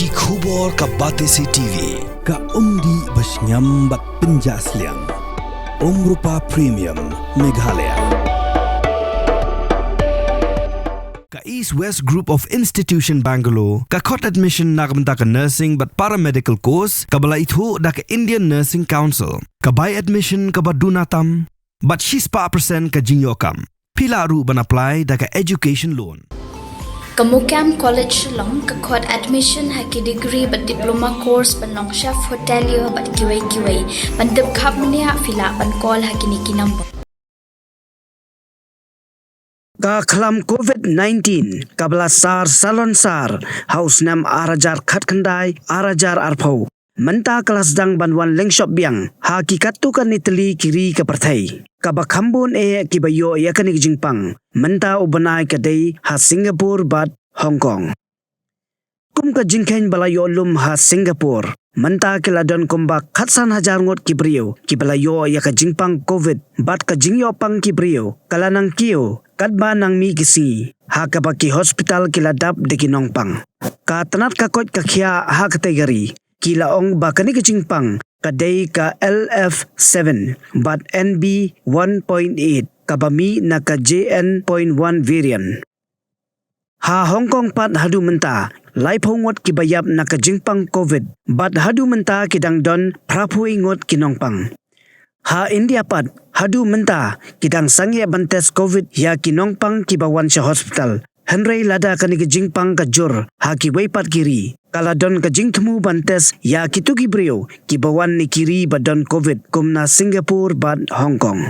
ki khubor ka Batesi TV ka umdi basnyam bat penjasliang Rupa Premium Meghalaya ka East West Group of Institution Bangalore ka khot admission nagmenta ka nursing but paramedical course ka bala ithu da ka Indian Nursing Council ka by admission ka badunatam but 6% ka jingyokam pila ru ban apply da ka education loan Kamukam College long kakot admission haki degree but diploma course ban Lynshop hotelier but kiwai ban dep khap mania fila ban call haki niki number ka Khlam COVID-19 kabla sar salon sar house nam Hajar khatkandai Hajar arpau menta kelas dang banwan Lynshop Biang hakikat tu kan Italy kiri ke partai kaba khambun Kiba yo yakanik jingpang menta ubanai kadai ha Singapore bat Hongkong kum ka jingkhen balayo lum ha Singapore menta kiladon kumba khatsan Hajar ngot kibrio kibalayo yaka jingpang COVID bat ka jingyo pang kibrio kalanang kio kadba nang mi kisi ha kabaki hospital kiladap dekinong pang ka tanat kakot kakhya ha kategori kila ong bakani kachingpang kadai ka LF7 but NB 1.8 kabami na ka JN.1 variant ha Hongkong pat hadu menta lai phongot kibayap na ka jingpang COVID but hadu menta kidang don praphui ngot kinongpang ha India pat hadu menta kidang sangye bantes COVID ya kinongpang kibawan sa hospital Henry lada kani ke jingpang ka jur ha ki weipat kiri kaladon ka jingtmu bantes ya kituki brio ki bawan ni kiri badon COVID kumna Singapore bad Hong Kong